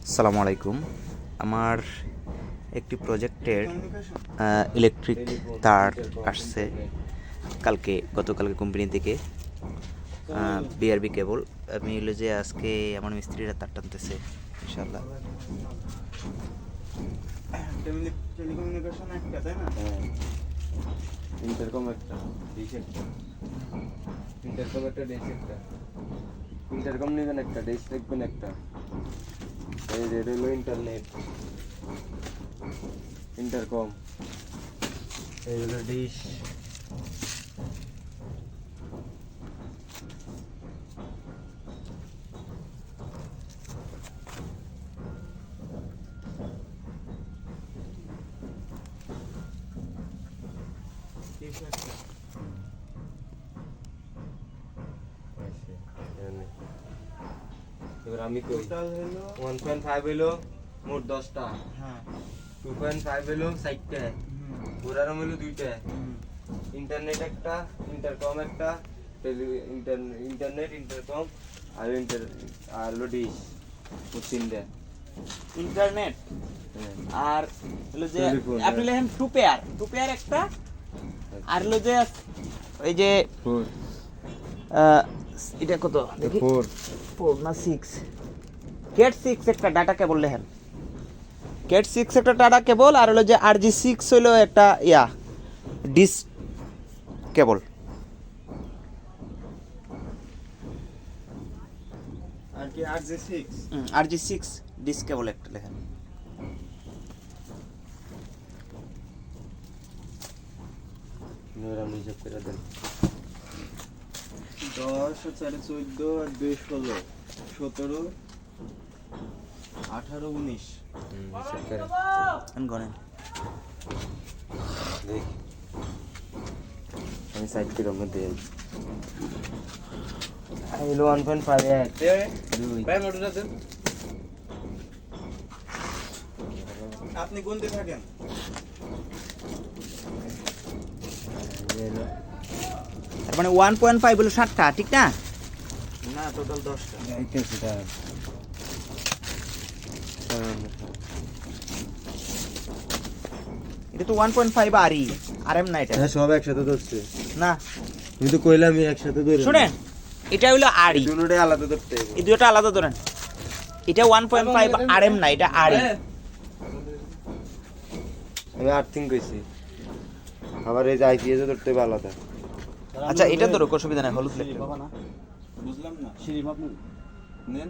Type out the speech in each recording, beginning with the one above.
আসসালামু আলাইকুম। আমার একটি প্রজেক্টের ইলেকট্রিক তার আসছে গতকালকে কোম্পানি থেকে, বিআরবি কেবল। আমি হলো যে আজকে আমার মিস্ত্রিরা তার টানতেছে ইনশাল্লাহ। টেলিকমিউনিকেশন একটা, তাই না? ইন্টারকম একটা, ডিশ একটা, ইন্টারকম একটা, ডিশ একটা, ইন্টারকম নেবেন একটা, ডিশ রাখবেন একটা। এই যে হলো ইন্টারনেট, ইন্টারকম, এই হলো ডিশ। এবার আমি কই টোটাল হলো 1.5 হলো মোট 10টা, হ্যাঁ 2.5 হলো 4টা, ওরারম হলো 2টা, ইন্টারনেট একটা, ইন্টারকম একটা, ইন্টারনেট, ইন্টারকম আর আর হলো ডিশ, মোট 3টা। ইন্টারনেট হ্যাঁ, আর হলো যে টেলিফোন, আপনি লেখেন টু পেয়ার একটা, আর হলো যে ওই যে 4 এটা কত দেখি, 4 4 না 6, কেট 6 একটা ডাটা কেবল লেখেন, কেট 6 একটা ডাটা কেবল, আর হলো যে RG6 হলো একটা ডিস কেবল। আর কি RG6 RG6 ডিস কেবল একটা লেখেন। ওরাম হিসাব করে দেন। 10 আর 4 14 আর 2 16 17 18 19 হিসাব করে গণেন। দেখ, আমি সাইড করে মধ্যে হলো 1.5 এক, 2 ভাই মোটরটা দেন, আপনি গুনতে থাকেন। তার মানে 1.5 হলো 7টা, ঠিক না? না, টোটাল 10টা। এটা তো 1.5 RM না, এটা হ্যাঁ সব একসাথে ধরছে। না। আমি তো কইলাম একসাথে ধরে। শুনেন, এটা হলো RE, দুটোটাই আলাদা ধরতে হবে। এই দুটো আলাদা ধরেন। এটা 1.5 RM না, এটা RE। আমি আর্থিং কইছি, আবার এই যে আইপিএস ধরতে হবে আলাদা। আচ্ছা, এটা ধরো, অসুবিধা নাই, হলুদ লেখা। বুঝলাম না। সিঁড়ি মাপ নেন,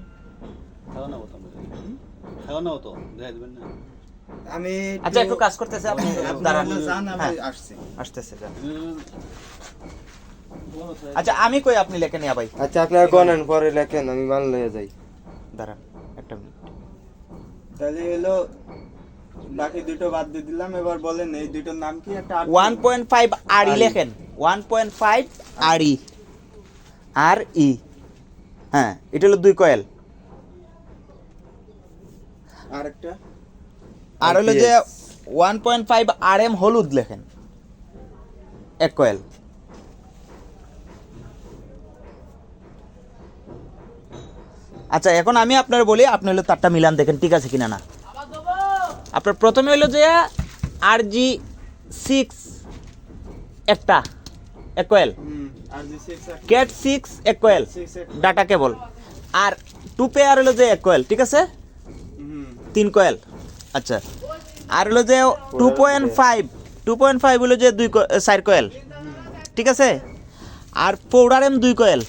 খাওয়া না হতো খাওয়া না হতো দেখাই দেবেন না। আমি আচ্ছা, একটু কাজ করতেছে, আপনি দাঁড়ান। আপনারা যান, আমি হ্যাঁ, আসছি। আসতেছে, যান। আচ্ছা, আমি কই, আপনি লেখেন ইয়া ভাই, আচ্ছা আপনারা গণেন, পরে লেখেন, আমি মাল লয়ে যাই। দাঁড়ান একটা মিনিট। তাহলে হলো বাকি দুটো বাদ দিয়ে দিলাম। এবার বলেন এই দুটোর নাম কি? একটা 1.5 RE লেখেন, 1.5 RE। হ্যাঁ, এটা হলো 2 কয়েল। আরেকটা আর হলো যে 1.5 RM হলুদ লেখেন, 1 কয়েল। আচ্ছা, এখন আমি আপনার বলি, আপনি হলো তারটা মিলান দেখেন ঠিক আছে কিনা না। আপনার প্রথমে হলো যে RG6 একটা, 1 কয়েল, RG6 একটা, ক্যাট 6 1 কয়েল 6 একটা। ডাটা কেবল, আর 2 পেয়ার হলো যে 1 কয়েল, ঠিক আছে, 3 কয়েল। আচ্ছা, আর হলো যে 2.5 হলো যে 4 কয়েল, ঠিক আছে, আর 4 RM 2 কয়েল।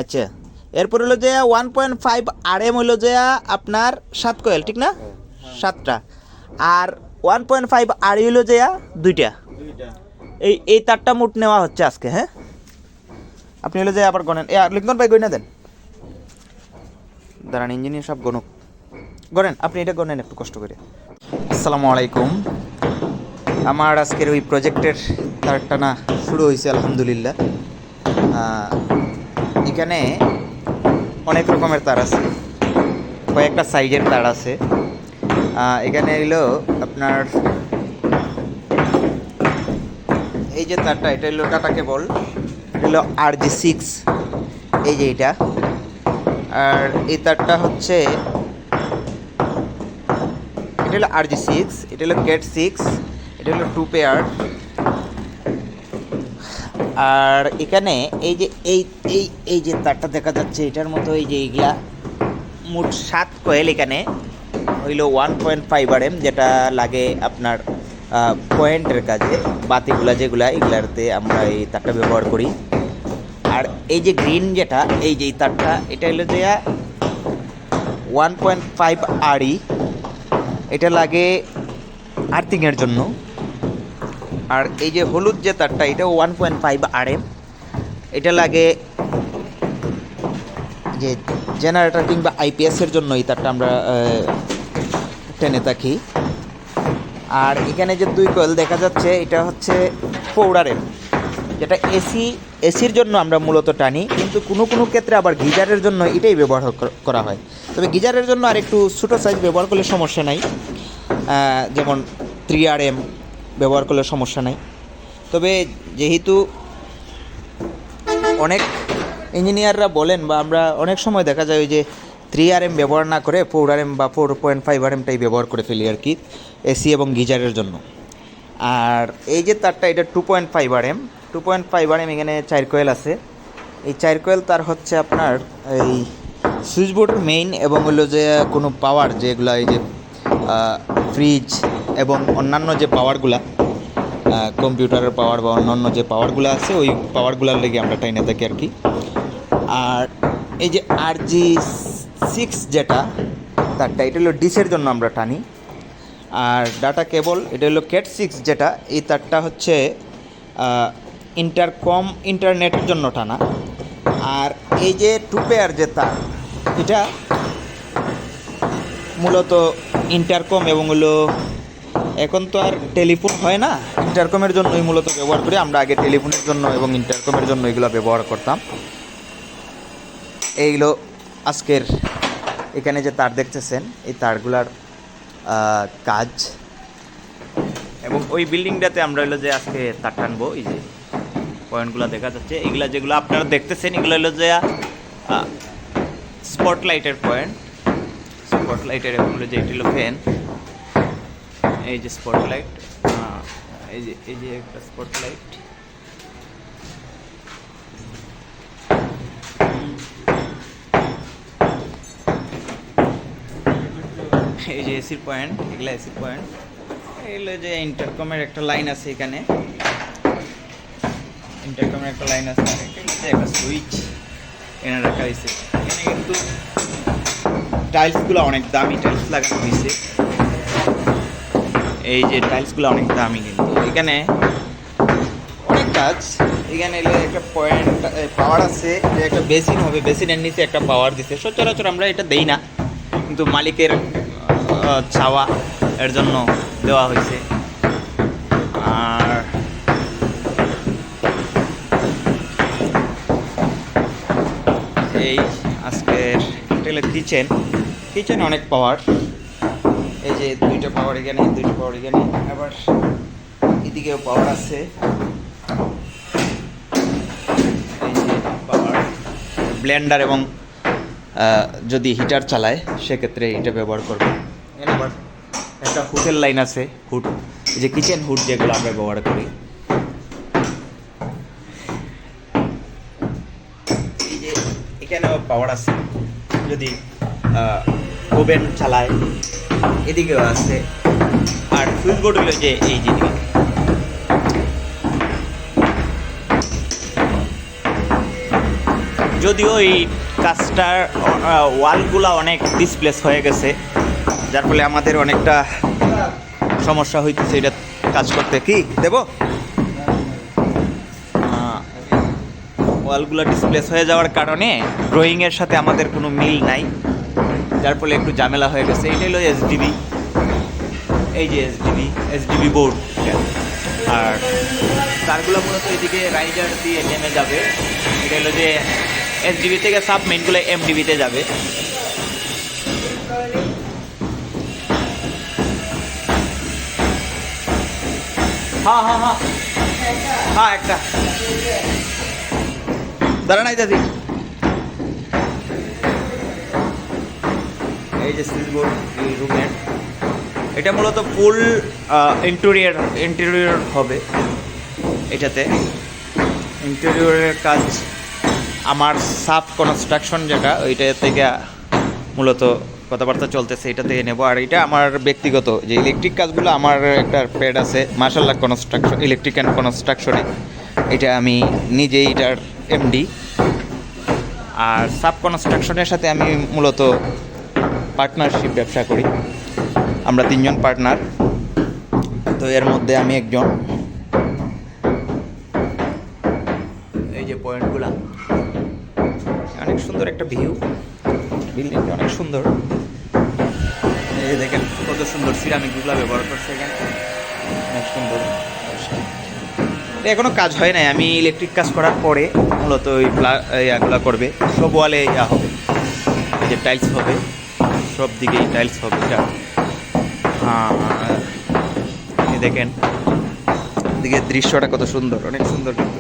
আচ্ছা, এরপর হলো যে 1.5 RM হলো যে আপনার 7 কয়েল, ঠিক না, 7টা, আর 1.5 RE হলো যে 2টা। দুইটা। এই তারটা মোট নেওয়া হচ্ছে আজকে। হ্যাঁ, আপনি হলো যে আবার গণেন, লিঙ্কন ভাই গণনা দেন, দাঁড়ান, ইঞ্জিনিয়ার সব গণেন, আপনি এটা গণেন একটু কষ্ট করে। আসসালামু আলাইকুম। আমার আজকের ওই প্রজেক্টের তার টানা শুরু হয়েছে আলহামদুলিল্লাহ। এখানে অনেক রকমের তার আছে, কয়েকটা সাইজের তার আছে। এখানে এলো আপনার এই যে তারটা, এটা হলো টাটা কেবল, এটা হলো RG6, এই যে এটা আর এই তারটা হচ্ছে, এটা হলো RG6, এটা হলো CAT6, এটা হলো 2 পেয়ার। আর এখানে এই যে এই যে তারটা দেখা যাচ্ছে, এটার মতো এই যে এইগুলা মোট 7 কয়েল এখানে হইল 1.5 RM, যেটা লাগে আপনার পয়েন্টের কাজে, বাতিগুলা যেগুলা এগুলাতে আমরা এই তারটা ব্যবহার করি। আর এই যে গ্রিন যেটা, এই যে এই তারটা, এটা হলো যে 1.5 RE, এটা লাগে আর্থিংয়ের জন্য। আর এই যে হলুদ যে তারটা, এটা 1.5 RM, এটা লাগে যে জেনারেটর কিংবা IPS-এর জন্য এই তারটা আমরা টেনে থাকি। আর এখানে যে 2 কয়েল দেখা যাচ্ছে, এটা হচ্ছে 4 RM, যেটা এসির জন্য আমরা মূলত টানি, কিন্তু কোনো কোনো ক্ষেত্রে আবার গিজারের জন্য এটাই ব্যবহার করা হয়। তবে গিজারের জন্য আর একটু ছোটো সাইজ ব্যবহার করলে সমস্যা নাই, যেমন 3 RM ব্যবহার করলে সমস্যা নাই। তবে যেহেতু অনেক ইঞ্জিনিয়াররা বলেন, বা আমরা অনেক সময় দেখা যায় ওই যে 3 RM ব্যবহার না করে 4 RM বা 4.5 RMটাই ব্যবহার করে ফেলি আর কি, এসি এবং গিজারের জন্য। আর এই যে তারটা, এটা 2.5 RM, 2.5 RM, এখানে 4 কয়েল আছে। এই 4 কয়েল তার হচ্ছে আপনার এই সুইচ বোর্ডের মেইন, এবং হলো যে কোনো পাওয়ার যেগুলো, এই যে ফ্রিজ এবং অন্যান্য যে পাওয়ারগুলা, কম্পিউটারের পাওয়ার বা অন্যান্য যে পাওয়ারগুলো আছে, ওই পাওয়ারগুলোর লেগে আমরা টাইনে থাকি আর কি। আর এই যে RG6 যেটা তারটা, এটা হলো ডিসের জন্য আমরা টানি। আর ডাটা কেবল, এটা হলো CAT6 যেটা, এই তারটা হচ্ছে ইন্টারনেটের জন্য টানা। আর এই যে 2 পেয়ার যে তার, এটা মূলত ইন্টারকম এবং হলো, এখন তো আর টেলিফোন হয় না, ইন্টারকমের জন্যই মূলত ব্যবহার করি আমরা। আগে টেলিফোনের জন্য এবং ইন্টারকমের জন্য এগুলো ব্যবহার করতাম। এইগুলো আজকের এখানে যে তার দেখতেছেন, এই তারগুলার কাজ। এবং ওই বিল্ডিংটাতে আমরা হলো যে আজকে তার টানবো। এই যে পয়েন্টগুলো দেখা যাচ্ছে, এগুলা যেগুলো আপনারা দেখতেছেন, এগুলো হলো যে স্পটলাইটের পয়েন্ট, স্পটলাইটের, এবং হলো যে এটি হলো ফ্যান। এই যে স্পটলাইট, এই যে একটা স্পটলাইট, এই যে এসির পয়েন্ট, এগুলো এসির পয়েন্ট। এগুলো যে ইন্টারকমের একটা লাইন আছে, এখানে ইন্টারকমের একটা লাইন আছে, আর একটা সুইচ এনে রাখা হয়েছে। এখানে কিন্তু টাইলসগুলো অনেক দামি টাইলস লাগানো হয়েছে। এই যে টাইলসগুলো অনেক দামি, কিন্তু এখানে অনেক কাজ। এখানে এলে একটা পয়েন্ট পাওয়ার আছে, যে একটা বেসিন হবে, বেসিনের নিচে একটা পাওয়ার দিতে। সচরাচর আমরা এটা দেই না, কিন্তু মালিকের চাওয়া এর জন্য দেওয়া হয়েছে। আর এই আজকের এটা কিচেন, কিচেনে অনেক পাওয়ার। এই যে 2টা পাওয়ার এখানে, 2টা পাওয়ার এখানে, আবার এদিকেও পাওয়ার আছে। এই যে পাওয়ার, ব্লেন্ডার এবং যদি হিটার চালায় সেক্ষেত্রে এটা ব্যবহার করবে। এখানে আবার একটা হুডের লাইন আছে, হুড, এই যে কিচেন হুড যেগুলো আমরা ব্যবহার করি। এই যে এখানেও পাওয়ার আছে, যদি ওভেন চালায়, এদিকেও আছে। আর সুইচ বোর্ড হলো যে এই যেদিকে, যদিও এই কাজটার ওয়ালগুলো অনেক ডিসপ্লেস হয়ে গেছে, যার ফলে আমাদের অনেকটা সমস্যা হইতেছে এটা কাজ করতে। কি দেব, ওয়ালগুলো ডিসপ্লেস হয়ে যাওয়ার কারণে ড্রয়িংয়ের সাথে আমাদের কোনো মিল নাই, যার ফলে একটু ঝামেলা হয়ে গেছে। এইটা হলো SDB, এই যে SDB বোর্ড। আর তারগুলো মূলত এদিকে রাইজার দিয়ে নেমে যাবে। এটা হলো যে SDB থেকে সাব মেইনগুলো MDB-তে যাবে। হ্যাঁ একটা দাঁড়া নাই দাদি। এই যে সুইচ বোর্ড এই রুমের, এটা মূলত ফুল ইন্টেরিয়র হবে এটাতে। ইন্টেরিয়রের কাজ আমার সাব কনস্ট্রাকশন যেটা ওইটা থেকে মূলত কথাবার্তা চলতেছে, এটা থেকে নেব। আর এটা আমার ব্যক্তিগত যে ইলেকট্রিক কাজগুলো, আমার একটা প্যাড আছে মার্শাল্লাহ কনস্ট্রাকশন, ইলেকট্রিক অ্যান্ড কনস্ট্রাকশনে, এটা আমি নিজেই এটার এমডি। আর সাব কনস্ট্রাকশনের সাথে আমি মূলত পার্টনারশিপ ব্যবসা করি, আমরা 3 জন পার্টনার, তো এর মধ্যে আমি একজন। এই যে পয়েন্টগুলা, অনেক সুন্দর একটা ভিউ, বিল্ডিংটা অনেক সুন্দর। এই যে দেখেন কত সুন্দর সিরামিকগুলো ব্যবহার করছে এখানে, অনেক সুন্দর। এখনো কাজ হয় নাই, আমি ইলেকট্রিক কাজ করার পরে মূলত ওই ইয়াগুলো করবে, সব ওয়ালে ইয়া হবে, এই যে টাইলস হবে, সব দিকেই টাইলস হবে এটা। এই দেখেন, দিকে দৃশ্যটা কত সুন্দর, অনেক সুন্দর কিন্তু।